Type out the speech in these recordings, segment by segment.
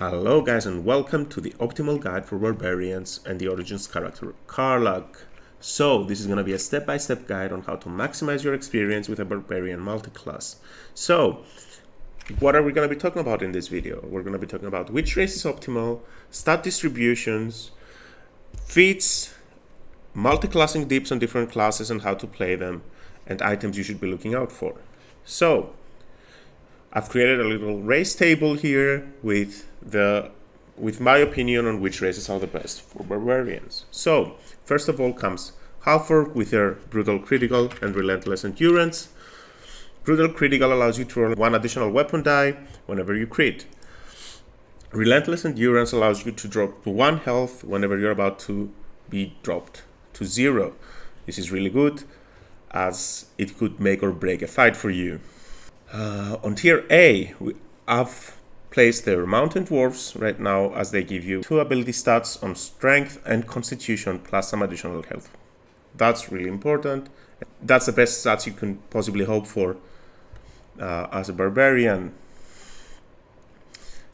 Hello guys and welcome to the optimal guide for barbarians and the origins character Karlach. So this is going to be a step-by-step guide on how to maximize your experience with a barbarian multiclass. So what are we going to be talking about in this video? We're going to be talking about which race is optimal, stat distributions, feats, multiclassing dips on different classes and how to play them, and items you should be looking out for. So I've created a little race table here with my opinion on which races are the best for barbarians. So first of all comes Halford with their brutal critical and relentless endurance. Brutal critical allows you to roll one additional weapon die whenever you crit. Relentless endurance allows you to drop to 1 health whenever you're about to be dropped to 0. This is really good as it could make or break a fight for you. On tier A, I've placed their mountain dwarfs right now as they give you 2 ability stats on strength and constitution plus some additional health. That's really important. That's the best stats you can possibly hope for as a barbarian.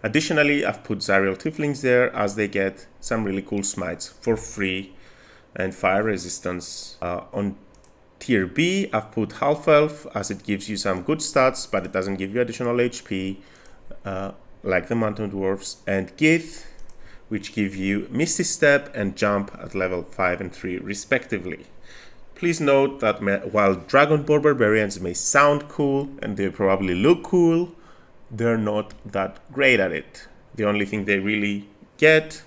Additionally, I've put Zariel Tieflings there as they get some really cool smites for free and fire resistance. On tier B, I've put Half Elf as it gives you some good stats, but it doesn't give you additional HP like the Mountain Dwarfs, and Gith, which give you Misty Step and Jump at level 5 and 3 respectively. Please note that while Dragonborn Barbarians may sound cool and they probably look cool, they're not that great at it. The only thing they really get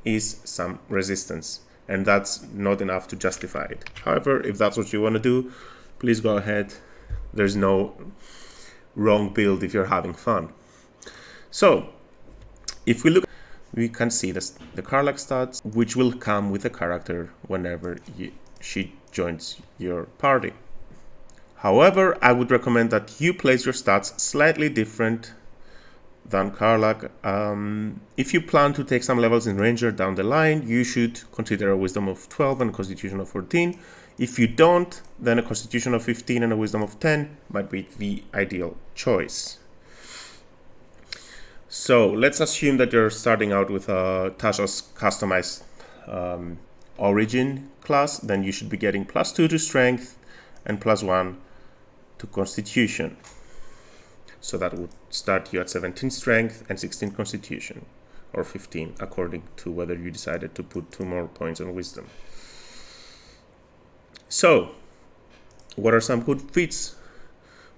is some resistance, and that's not enough to justify it. However, if that's what you want to do, please go ahead. There's no wrong build if you're having fun. So, if we look, we can see the Karlach stats, which will come with the character whenever she joins your party. However, I would recommend that you place your stats slightly different than Karlach. If you plan to take some levels in Ranger down the line, you should consider a Wisdom of 12 and a Constitution of 14. If you don't, then a Constitution of 15 and a Wisdom of 10 might be the ideal choice. So let's assume that you're starting out with Tasha's customized origin class, then you should be getting +2 to strength and +1 to constitution. So that would start you at 17 strength and 16 constitution, or 15 according to whether you decided to put 2 more points on wisdom. So what are some good feats?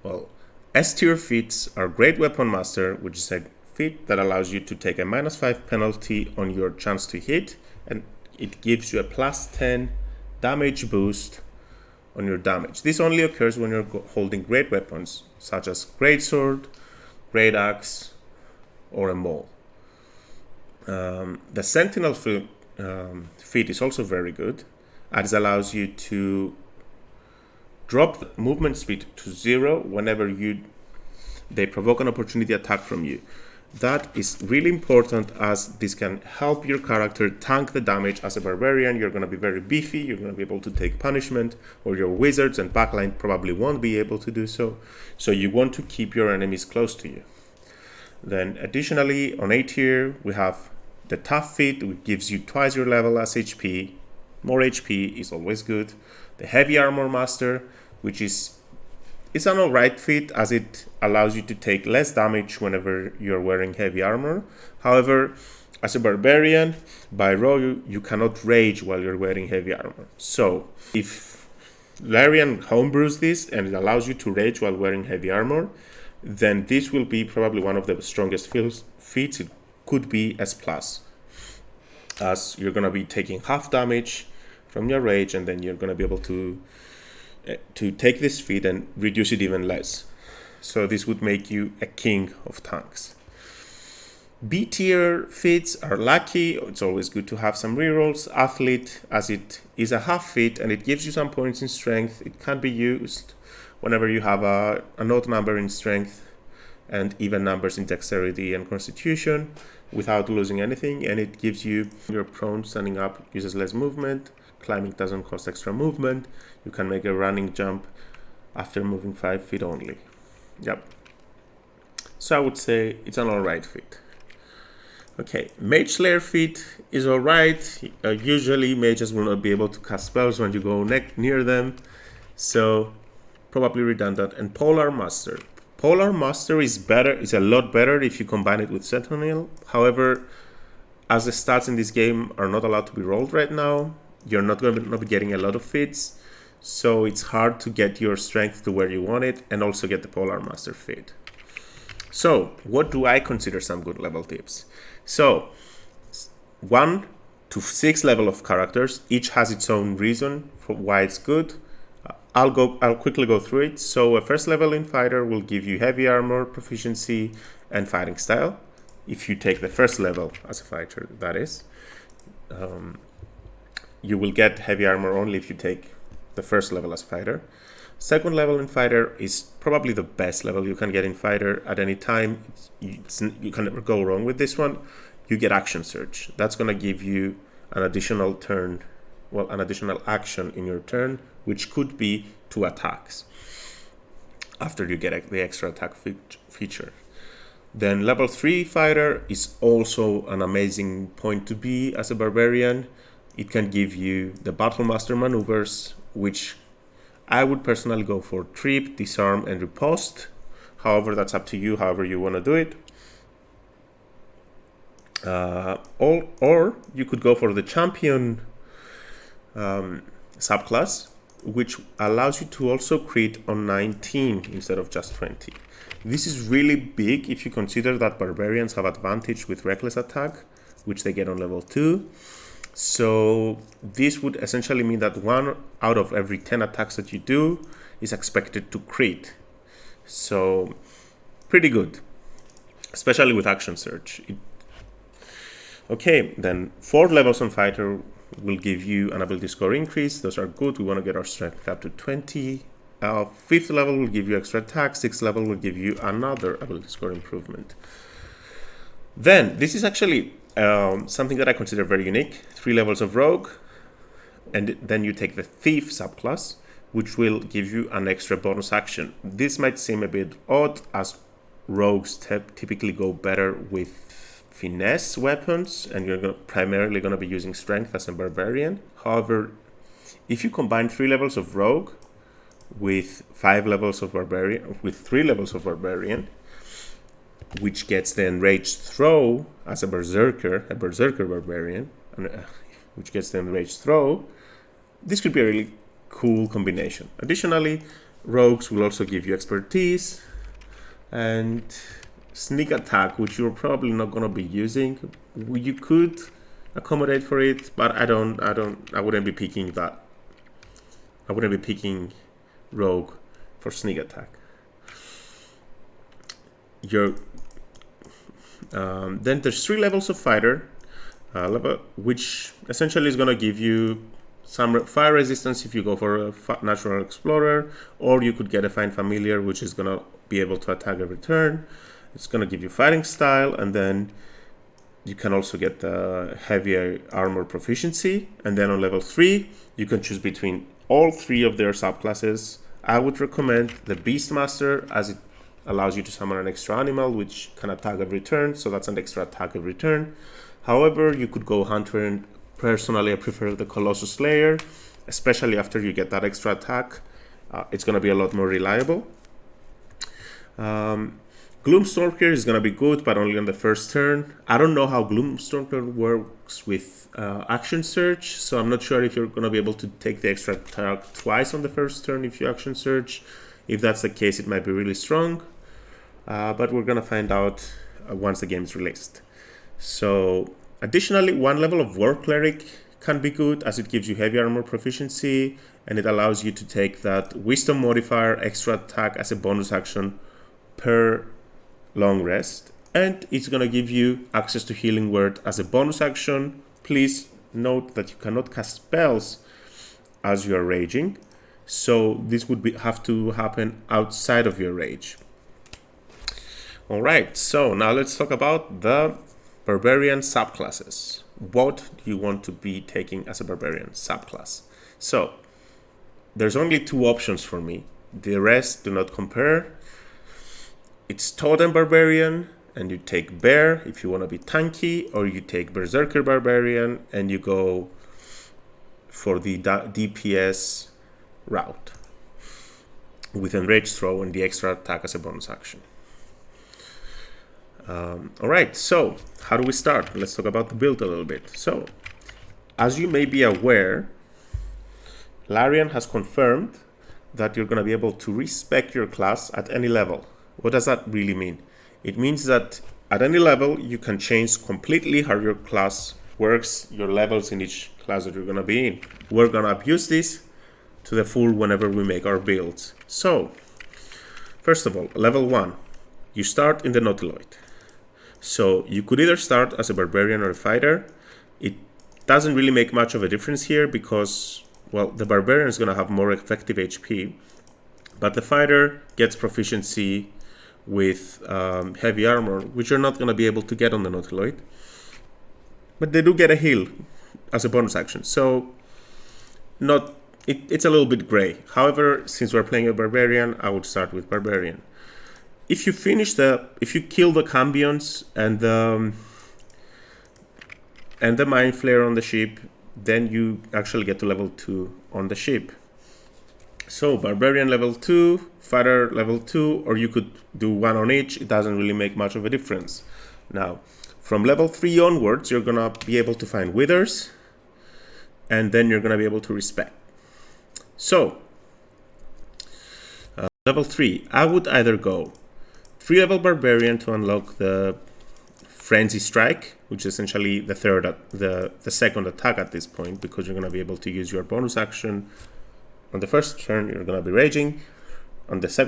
Well, S tier feats are Great Weapon Master, which is a feat that allows you to take a -5 penalty on your chance to hit, and it gives you a +10 damage boost on your damage. This only occurs when you're holding great weapons such as greatsword, great axe, or a maul. The Sentinel feat is also very good, as it allows you to drop the movement speed to 0 whenever they provoke an opportunity attack from you. That is really important as this can help your character tank the damage. As a barbarian, you're going to be very beefy, you're going to be able to take punishment, or your wizards and backline probably won't be able to do so. So you want to keep your enemies close to you. Then additionally, on A tier, we have the Tough feat, which gives you twice your level as HP. More HP is always good. The Heavy Armor Master, which is an alright feat as it allows you to take less damage whenever you're wearing heavy armor. However, as a barbarian, by law, you cannot rage while you're wearing heavy armor. So if Larian homebrews this and it allows you to rage while wearing heavy armor, then this will be probably one of the strongest feats. It could be S+, as you're going to be taking half damage from your rage, and then you're going to be able to take this feat and reduce it even less. So this would make you a king of tanks. B tier feats are Lucky. It's always good to have some rerolls. Athlete, as it is a half feat and it gives you some points in strength. It can be used whenever you have an odd number in strength and even numbers in dexterity and constitution without losing anything, and it gives you, you're prone, standing up uses less movement. Climbing doesn't cost extra movement. You can make a running jump after moving 5 feet only. Yep. So I would say it's an alright feat. Okay, Mage Slayer feat is alright. Usually mages will not be able to cast spells when you go near them, so probably redundant. And Polar Master. Polar Master is better. Is a lot better if you combine it with Sentinel. However, as the stats in this game are not allowed to be rolled right now, you're not going to be getting a lot of feats, so it's hard to get your strength to where you want it and also get the Polar Master feat. So, what do I consider some good level tips? So, 1 to 6 level of characters, each has its own reason for why it's good. I'll quickly go through it. So a first level in fighter will give you heavy armor, proficiency, and fighting style. If you take the first level as a fighter, that is. You will get heavy armor only if you take the first level as fighter. Second level in fighter is probably the best level you can get in fighter at any time. You can never go wrong with this one. You get action surge. That's going to give you an additional turn, well, an additional action in your turn, which could be 2 attacks after you get the extra attack feature. Then level 3 fighter is also an amazing point to be as a barbarian. It can give you the battle master maneuvers, which I would personally go for trip, disarm, and riposte. However, that's up to you, however you want to do it. Or you could go for the champion subclass, which allows you to also crit on 19 instead of just 20. This is really big if you consider that barbarians have advantage with reckless attack, which they get on level 2. So this would essentially mean that 1 out of every 10 attacks that you do is expected to crit. So pretty good, especially with action surge. Okay, then 4 levels on fighter will give you an ability score increase. Those are good. We want to get our strength up to 20. 5th level will give you extra attack. 6th level will give you another ability score improvement. Then this is actually something that I consider very unique. 3 levels of rogue, and then you take the thief subclass, which will give you an extra bonus action. This might seem a bit odd, as rogues typically go better with finesse weapons, and you're primarily going to be using strength as a barbarian. However, if you combine 3 levels of rogue with 5 levels of barbarian, with 3 levels of barbarian, which gets the enraged throw as a berserker barbarian, which gets the enraged throw, this could be a really cool combination. Additionally, rogues will also give you expertise and sneak attack, which you're probably not going to be using. You could accommodate for it, but I wouldn't be picking that. I wouldn't be picking rogue for sneak attack. Then there's 3 levels of fighter, which essentially is going to give you some fire resistance if you go for a natural explorer, or you could get a fine familiar, which is going to be able to attack every turn. It's going to give you fighting style, and then you can also get the heavier armor proficiency. And then on level 3, you can choose between all 3 of their subclasses. I would recommend the Beastmaster, as it allows you to summon an extra animal which can attack every turn, so that's an extra attack every turn. However, you could go Hunter, and personally I prefer the Colossus Slayer, especially after you get that extra attack. It's going to be a lot more reliable. Gloomstalker is going to be good, but only on the first turn. I don't know how Gloomstalker works with action surge, so I'm not sure if you're going to be able to take the extra attack twice on the first turn if you action surge. If that's the case, it might be really strong, but we're going to find out once the game is released. So additionally, 1 level of War Cleric can be good, as it gives you heavy armor proficiency, and it allows you to take that Wisdom modifier extra attack as a bonus action per long rest, and it's going to give you access to Healing Word as a bonus action. Please note that you cannot cast spells as you are raging, so this would have to happen outside of your rage. Alright, so now let's talk about the Barbarian subclasses. What do you want to be taking as a Barbarian subclass? So there's only 2 options for me. The rest do not compare. It's Totem Barbarian and you take Bear if you want to be tanky, or you take Berserker Barbarian and you go for the DPS route with Enraged Throw and the extra attack as a bonus action. Alright, so how do we start? Let's talk about the build a little bit. So, as you may be aware, Larian has confirmed that you're going to be able to respec your class at any level. What does that really mean? It means that at any level, you can change completely how your class works, your levels in each class that you're going to be in. We're going to abuse this to the full whenever we make our builds. So, first of all, level 1, you start in the Nautiloid. So you could either start as a Barbarian or a Fighter. It doesn't really make much of a difference here because, well, the Barbarian is going to have more effective HP, but the Fighter gets proficiency with heavy armor, which you're not going to be able to get on the Nautiloid. But they do get a heal as a bonus action, so it's a little bit gray. However, since we're playing a Barbarian, I would start with Barbarian. If you kill the Cambions and the Mind Flayer on the ship, then you actually get to level 2 on the ship. So Barbarian level 2, Fighter level 2, or you could do one on each. It doesn't really make much of a difference. Now, from level 3 onwards, you're gonna be able to find Withers, and then you're gonna be able to respec. So, level 3, I would either go 3-level Barbarian to unlock the Frenzy Strike, which is essentially the second attack at this point, because you're going to be able to use your bonus action. On the first turn, you're going to be raging. On the first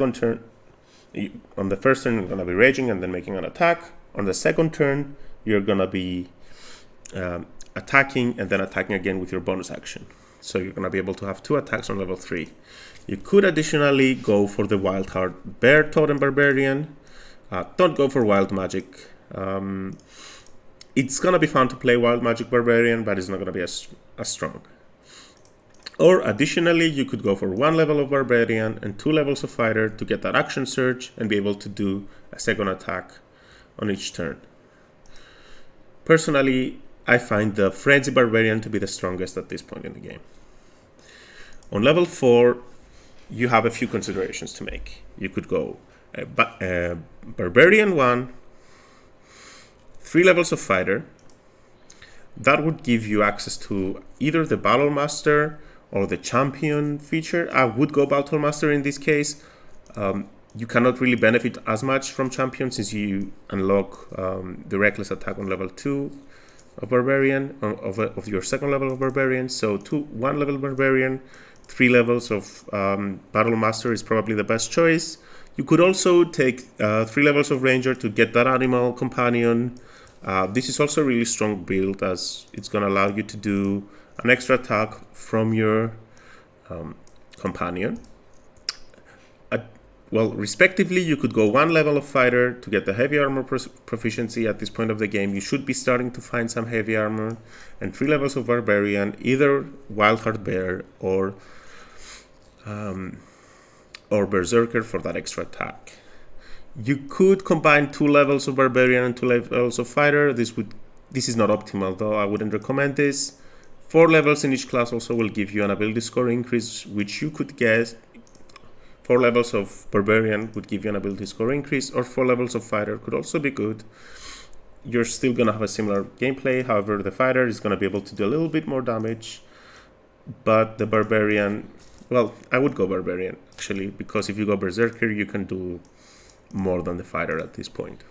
turn, you're going to be raging and then making an attack. On the second turn, you're going to be attacking and then attacking again with your bonus action. So you're going to be able to have 2 attacks on level 3. You could additionally go for the Wild Heart Bear Totem Barbarian. Don't go for Wild Magic. It's going to be fun to play Wild Magic Barbarian, but it's not going to be as strong. Or additionally, you could go for 1 level of Barbarian and 2 levels of Fighter to get that action surge and be able to do a second attack on each turn. Personally, I find the Frenzy Barbarian to be the strongest at this point in the game. On level 4, you have a few considerations to make. You could go Barbarian 1, 3 levels of Fighter. That would give you access to either the Battle Master or the Champion feature. I would go Battle Master in this case. You cannot really benefit as much from Champion since you unlock the Reckless attack on level 2 of Barbarian, of your second level of Barbarian. So 1 level Barbarian, 3 levels of Battle Master is probably the best choice. You could also take 3 levels of Ranger to get that Animal Companion. This is also a really strong build as it's going to allow you to do an extra attack from your Companion. Well, respectively, you could go 1 level of Fighter to get the heavy armor proficiency. At this point of the game, you should be starting to find some heavy armor, and 3 levels of Barbarian, either Wildheart Bear or Berserker for that extra attack. You could combine 2 levels of Barbarian and 2 levels of Fighter. This is not optimal though. I wouldn't recommend this. 4 levels in each class also will give you an ability score increase, which you could get. 4 levels of Barbarian would give you an ability score increase, or 4 levels of Fighter could also be good. You're still going to have a similar gameplay. However, the Fighter is going to be able to do a little bit more damage, but the Barbarian, well, I would go Barbarian actually, because if you go Berserker, you can do more than the Fighter at this point.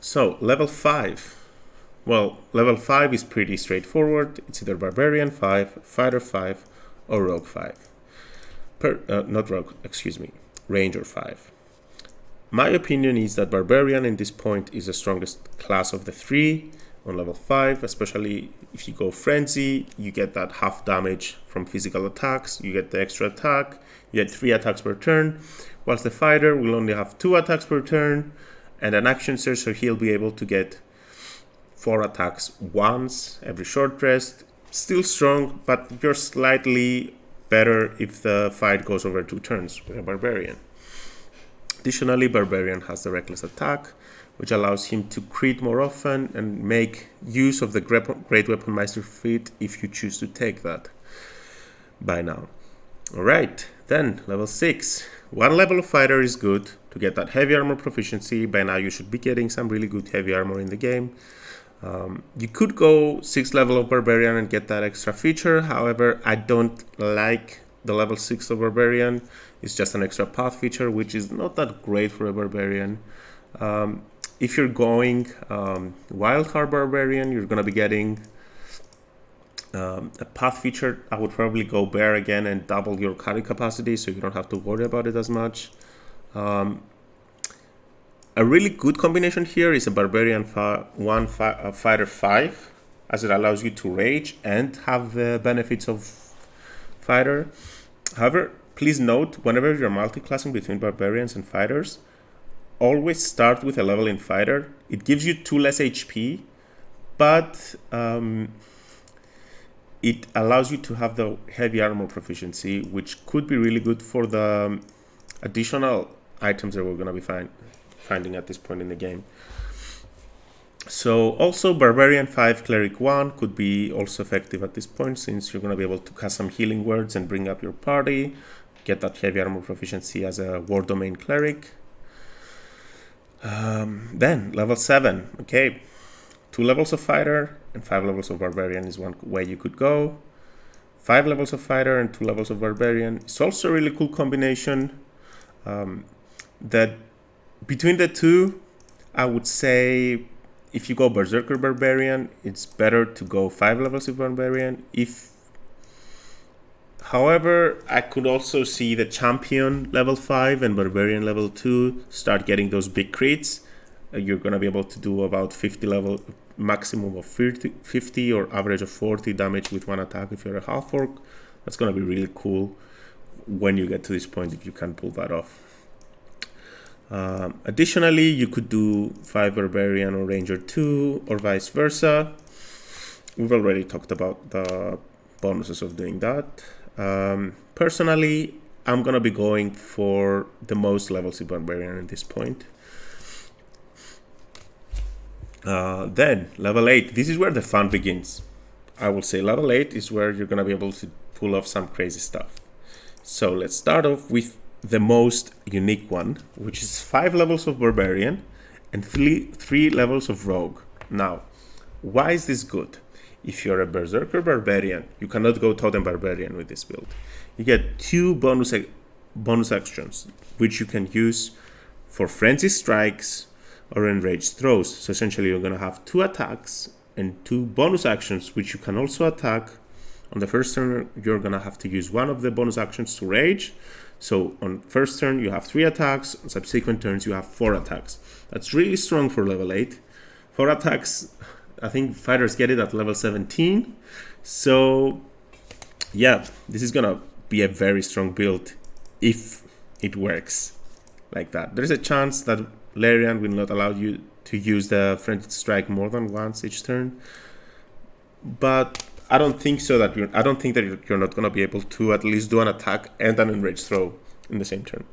So, level 5. Well, level 5 is pretty straightforward. It's either Barbarian 5, Fighter 5, or Rogue 5. Ranger 5. My opinion is that Barbarian in this point is the strongest class of the 3 on level 5, especially if you go Frenzy. You get that half damage from physical attacks, you get the extra attack, you get 3 attacks per turn, whilst the Fighter will only have 2 attacks per turn and an action surge, so he'll be able to get 4 attacks once every short rest. Still strong, but you're slightly better if the fight goes over 2 turns with a Barbarian. Additionally, Barbarian has the Reckless Attack, which allows him to crit more often and make use of the Great Weapon Meister feat if you choose to take that by now. Alright, then level 6. One level of fighter is good to get that heavy armor proficiency. By now you should be getting some really good heavy armor in the game. You could go 6th level of Barbarian and get that extra feature. However, I don't like the level 6 of Barbarian. It's just an extra path feature, which is not that great for a Barbarian. If you're going Wildcard Barbarian, you're going to be getting a path feature. I would probably go Bear again and double your carry capacity, so you don't have to worry about it as much. A really good combination here is a Barbarian Fighter 5, as it allows you to rage and have the benefits of Fighter. However, please note, whenever you're multi-classing between Barbarians and Fighters, always start with a level in Fighter. It gives you 2 less HP, but it allows you to have the heavy armor proficiency, which could be really good for the additional items that we're going to be finding at this point in the game. So also Barbarian 5 Cleric 1 could be also effective at this point, since you're going to be able to cast some healing words and bring up your party, get that heavy armor proficiency as a War Domain Cleric. Then level 7, okay, 2 levels of Fighter and 5 levels of Barbarian is one way you could go. 5 levels of Fighter and 2 levels of Barbarian. It's also a really cool combination. That between the two, I would say if you go Berserker Barbarian, it's better to go 5 levels of Barbarian. However, I could also see the Champion level 5 and Barbarian level 2 start getting those big crits. You're going to be able to do about 50 level, maximum of 50 or average of 40 damage with one attack if you're a half orc. That's going to be really cool when you get to this point, if you can pull that off. Additionally, you could do 5 Barbarian or Ranger 2 or vice versa. We've already talked about the bonuses of doing that. Personally, I'm going to be going for the most levels of Barbarian at this point. Then, level 8. This is where the fun begins. I will say level 8 is where you're going to be able to pull off some crazy stuff. So let's start off with the most unique one, which is 5 levels of Barbarian and 3 levels of Rogue. Now, why is this good? If you're a Berserker Barbarian, you cannot go Totem Barbarian with this build. You get 2 bonus actions, which you can use for Frenzy Strikes or Enraged Throws. So essentially, you're going to have 2 attacks and 2 bonus actions, which you can also attack. On the first turn, you're going to have to use one of the bonus actions to rage. So on first turn, you have 3 attacks. On subsequent turns, you have 4 attacks. That's really strong for level 8. 4 attacks, I think fighters get it at level 17. So yeah, this is going to be a very strong build if it works like that. There's a chance that Larian will not allow you to use the Frenzy Strike more than once each turn. But I don't think so. I don't think that you're not going to be able to at least do an attack and an enraged throw in the same turn.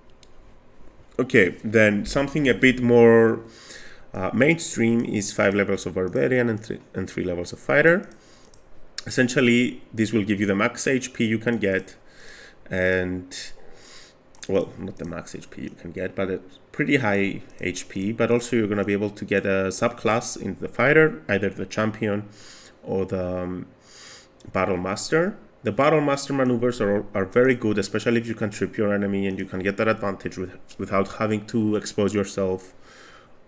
Okay, then something a bit more mainstream is 5 levels of Barbarian and 3 levels of Fighter. Essentially, this will give you the max HP you can get, and well, not the max HP you can get, but a pretty high HP. But also, you're going to be able to get a subclass in the Fighter, either the Champion or the Battle Master. The Battle Master maneuvers are very good, especially if you can trip your enemy and you can get that advantage without having to expose yourself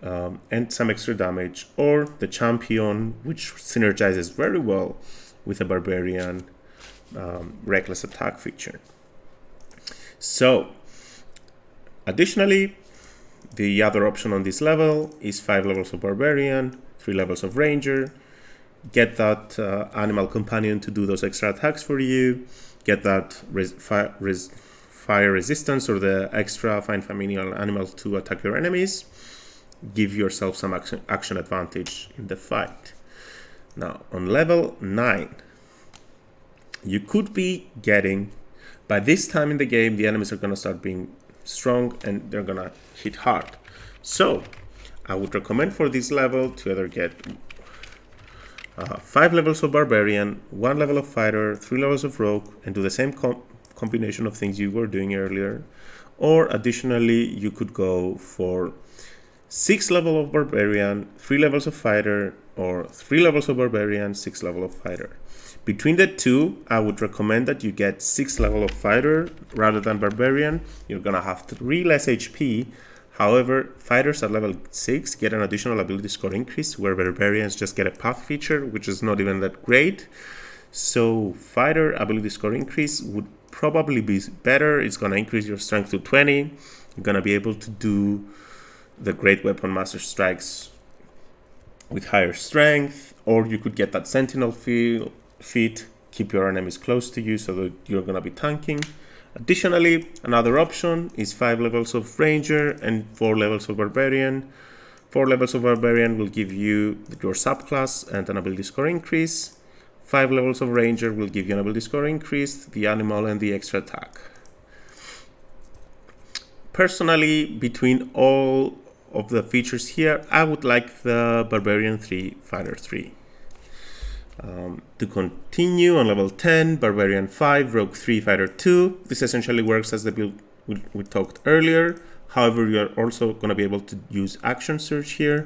and some extra damage. Or the Champion, which synergizes very well with the Barbarian Reckless Attack feature. So, additionally, the other option on this level is 5 levels of Barbarian, 3 levels of Ranger. Get that animal companion to do those extra attacks for you. Get that fire resistance or the extra fine familial animal to attack your enemies. Give yourself some action advantage in the fight. Now, on level 9, you could be getting, by this time in the game, the enemies are going to start being strong and they're gonna hit hard. So I would recommend for this level to either get 5 levels of Barbarian, 1 level of Fighter, 3 levels of Rogue, and do the same combination of things you were doing earlier. Or additionally, you could go for 6 level of Barbarian, 3 levels of Fighter, or 3 levels of Barbarian, 6 level of Fighter. Between the two, I would recommend that you get 6 level of Fighter rather than Barbarian. You're gonna have 3 less HP. However, Fighters at level 6 get an additional ability score increase, where Barbarians just get a path feature, which is not even that great. So Fighter ability score increase would probably be better. It's gonna increase your strength to 20. You're gonna be able to do the Great Weapon Master Strikes with higher strength, or you could get that Sentinel feat, keep your enemies close to you so that you're gonna be tanking. Additionally, another option is 5 levels of Ranger and 4 levels of Barbarian. 4 levels of Barbarian will give you your subclass and an ability score increase. 5 levels of Ranger will give you an ability score increase, the animal, and the extra attack. Personally, between all of the features here, I would like the Barbarian 3, Fighter 3. To continue on level 10, Barbarian 5, Rogue 3, Fighter 2. This essentially works as the build we talked earlier. However, you are also going to be able to use Action Surge here,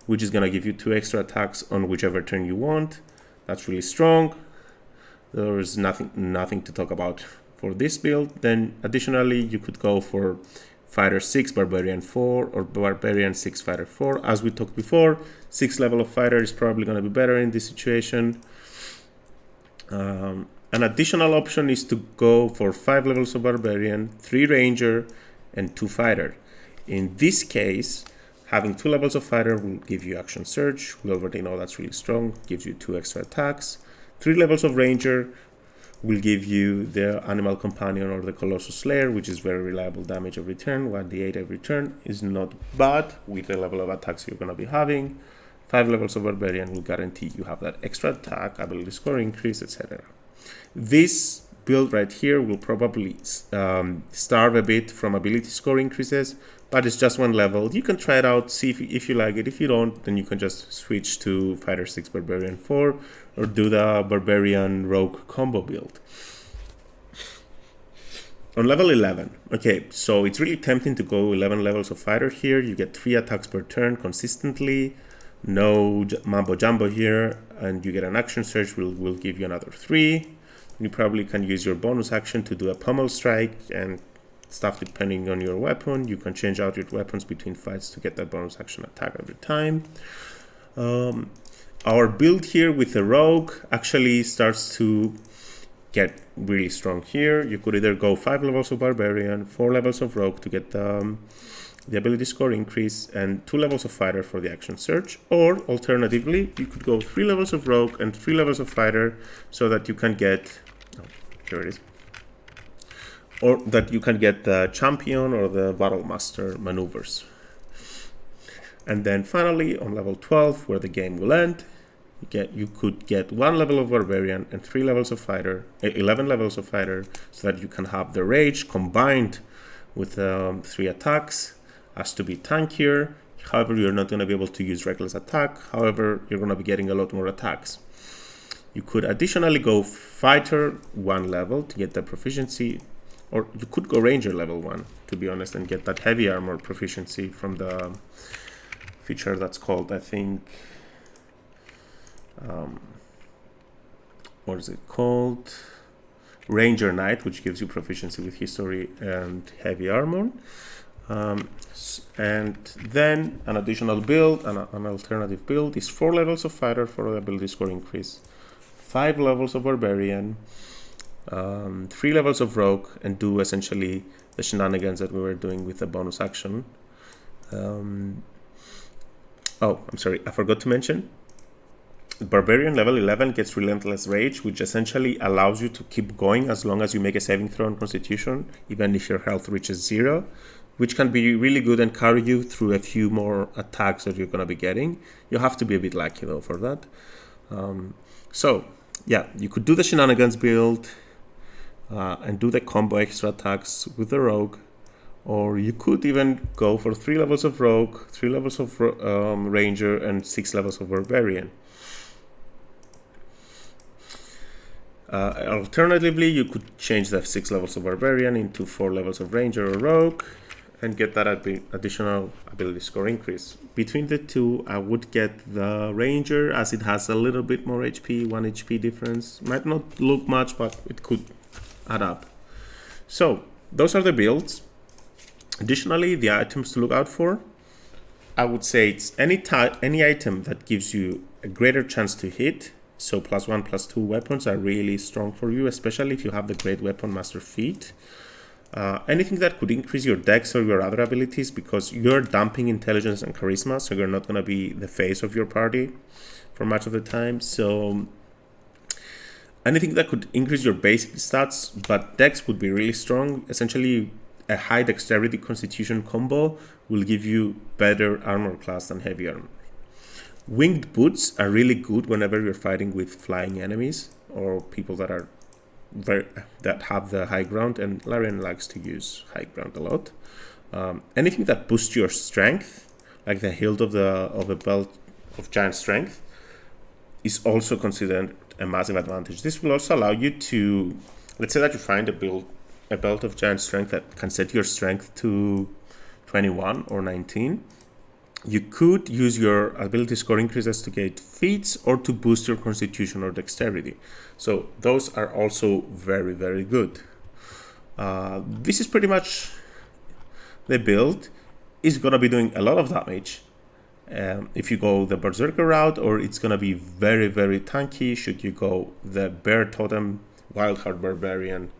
which is going to give you 2 extra attacks on whichever turn you want. That's really strong. There is nothing to talk about for this build. Then additionally, you could go for Fighter 6, Barbarian 4, or Barbarian 6, Fighter 4. As we talked before, 6 level of Fighter is probably going to be better in this situation. An additional option is to go for 5 levels of Barbarian, 3 Ranger, and 2 Fighter. In this case, having 2 levels of Fighter will give you Action Surge. We already know that's really strong, gives you 2 extra attacks. 3 levels of Ranger will give you the Animal Companion or the Colossus Slayer, which is very reliable damage every turn. 1d8 every turn is not bad with the level of attacks you're going to be having. 5 levels of Barbarian will guarantee you have that extra attack, ability score increase, etc. This build right here will probably starve a bit from ability score increases, but it's just 1 level. You can try it out, see if you like it. If you don't, then you can just switch to Fighter 6, Barbarian 4, or do the Barbarian Rogue combo build. On level 11, okay, so it's really tempting to go 11 levels of Fighter here. You get 3 attacks per turn consistently, no mambo jumbo here, and you get an Action Surge will give you another 3. You probably can use your bonus action to do a Pummel Strike and stuff depending on your weapon. You can change out your weapons between fights to get that bonus action attack every time. Our build here with the Rogue actually starts to get really strong here. You could either go 5 levels of Barbarian, 4 levels of Rogue to get the ability score increase, and 2 levels of Fighter for the Action Surge, or alternatively, you could go 3 levels of Rogue and 3 levels of Fighter so that you can get, here it is, or that you can get the Champion or the Battle Master maneuvers. And then finally, on level 12, where the game will end, you could get 1 level of Barbarian and 3 levels of Fighter, 11 levels of Fighter, so that you can have the Rage combined with 3 attacks as to be tankier. However, you're not going to be able to use Reckless Attack. However, you're going to be getting a lot more attacks. You could additionally go Fighter 1 level to get the proficiency, or you could go Ranger level 1, to be honest, and get that heavy armor proficiency from the feature that's called, I think, what is it called? Ranger Knight, which gives you proficiency with history and heavy armor. And then an additional build, an alternative build, is 4 levels of Fighter for the ability score increase, 5 levels of Barbarian, 3 levels of Rogue, and do essentially the shenanigans that we were doing with the bonus action. I'm sorry, I forgot to mention, Barbarian level 11 gets Relentless Rage, which essentially allows you to keep going as long as you make a saving throw on Constitution, even if your health reaches 0, which can be really good and carry you through a few more attacks that you're going to be getting. You have to be a bit lucky though for that. So yeah, you could do the shenanigans build and do the combo extra attacks with the Rogue, Or you could even go for 3 levels of Rogue, 3 levels of Ranger, and 6 levels of Barbarian. Alternatively, you could change the 6 levels of Barbarian into 4 levels of Ranger or Rogue and get that additional ability score increase. Between the two, I would get the Ranger, as it has a little bit more HP, 1 HP difference. Might not look much, but it could add up. So, those are the builds. Additionally, the items to look out for, I would say it's any item that gives you a greater chance to hit. So +1, +2 weapons are really strong for you, especially if you have the Great Weapon Master feat. Anything that could increase your dex or your other abilities, because you're dumping intelligence and charisma, so you're not going to be the face of your party for much of the time. So anything that could increase your basic stats, but dex would be really strong. Essentially, a high dexterity constitution combo will give you better armor class than heavy armor. Winged boots are really good whenever you're fighting with flying enemies or people that are that have the high ground, and Larian likes to use high ground a lot. Anything that boosts your strength, like the hilt of the belt of giant strength, is also considered a massive advantage. This will also allow you to, let's say that you find a belt of giant strength that can set your strength to 21 or 19. You could use your ability score increases to get feats or to boost your constitution or dexterity. So those are also very, very good. This is pretty much the build. It's going to be doing a lot of damage if you go the Berserker route, or it's going to be very, very tanky should you go the Bear Totem Wildheart Barbarian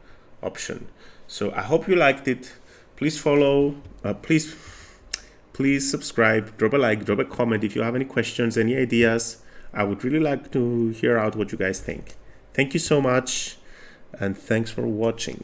option. So I hope you liked it. Please follow, please subscribe, drop a like, drop a comment if you have any questions, any ideas. I would really like to hear out what you guys think. Thank you so much, and thanks for watching.